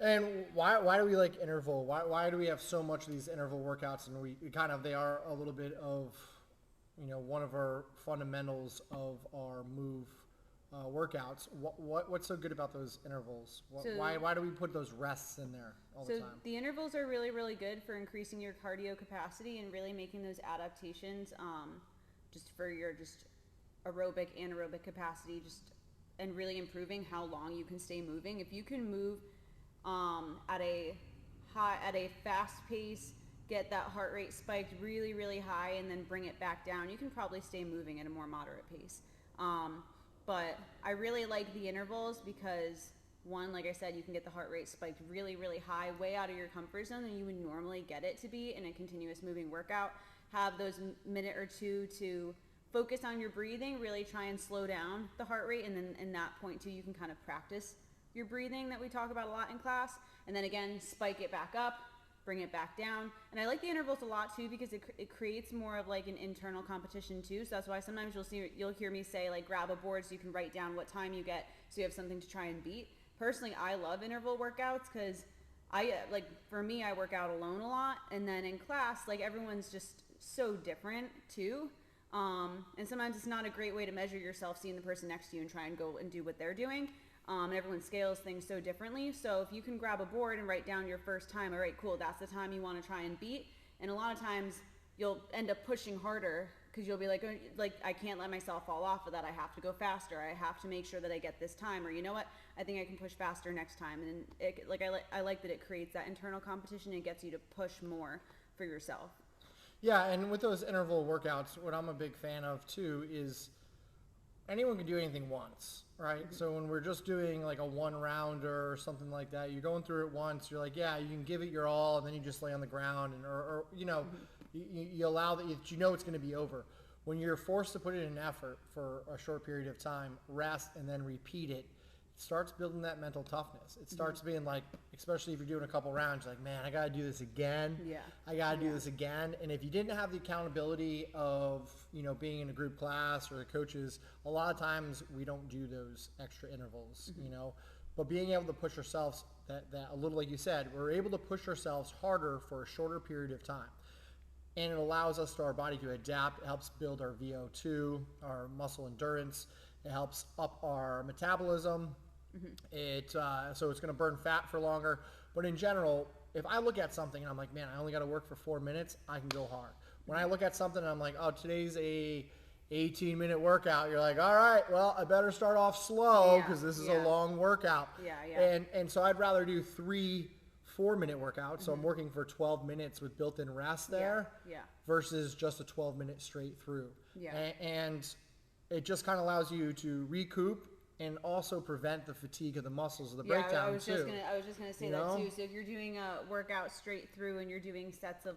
And why do we like interval? Why do we have so much of these interval workouts? And we kind of, they are a little bit of, one of our fundamentals of our move workouts. What's so good about those intervals? So, Why do we put those rests in there all the so time? the intervals are really, really good for increasing your cardio capacity and really making those adaptations, just for your just aerobic, anaerobic capacity, just and really improving how long you can stay moving. If you can move at a fast pace, get that heart rate spiked really, really high, and then bring it back down, you can probably stay moving at a more moderate pace. But I really like the intervals because one, like I said, you can get the heart rate spiked really, really high, way out of your comfort zone than you would normally get it to be in a continuous moving workout. Have those minute or two to focus on your breathing, really try and slow down the heart rate, and then in that point too, you can kind of practice your breathing that we talk about a lot in class, and then again, spike it back up, bring it back down. And I like the intervals a lot too because it creates more of like an internal competition too. So that's why sometimes you'll hear me say like grab a board so you can write down what time you get so you have something to try and beat. Personally, I love interval workouts because like for me, I work out alone a lot, and then in class, like everyone's just so different too. And sometimes it's not a great way to measure yourself seeing the person next to you and try and go and do what they're doing. And everyone scales things so differently. So if you can grab a board and write down your first time, all right, cool, that's the time you want to try and beat. And a lot of times you'll end up pushing harder because you'll be like, I can't let myself fall off of that. I have to go faster. I have to make sure that I get this time. Or you know what? I think I can push faster next time. And I like that it creates that internal competition and gets you to push more for yourself. Yeah, and with those interval workouts, what I'm a big fan of too is anyone can do anything once, right? Mm-hmm. So when we're just doing like a one rounder or something like that, you're going through it once. You're like, yeah, you can give it your all, and then you just lay on the ground, and or Mm-hmm. you allow that it's going to be over. When you're forced to put in an effort for a short period of time, rest and then repeat it, starts building that mental toughness. It Mm-hmm. starts being like, especially if you're doing a couple rounds, like, man, I got to do this again. Yeah. I got to do Yeah. this again. And if you didn't have the accountability of, being in a group class or the coaches, a lot of times we don't do those extra intervals, Mm-hmm. But being able to push ourselves that a little, like you said, we're able to push ourselves harder for a shorter period of time. And it allows us to our body to adapt. It helps build our VO2, our muscle endurance. It helps up our metabolism. Mm-hmm. So it's going to burn fat for longer. But in general, if I look at something and I'm like, man, I only got to work for 4 minutes, I can go hard. When I look at something and I'm like, oh, today's a 18-minute workout, you're like, all right, well, I better start off slow Yeah. because this is a Yeah. long workout. Yeah. Yeah. And so I'd rather do 3 4-minute workouts. So I'm working for 12 minutes with built-in rest there Yeah. versus just a 12-minute straight through. Yeah. And it just kind of allows you to recoup and also prevent the fatigue of the muscles of the breakdown I was too. just gonna say You that know? too. So if you're doing a workout straight through and you're doing sets of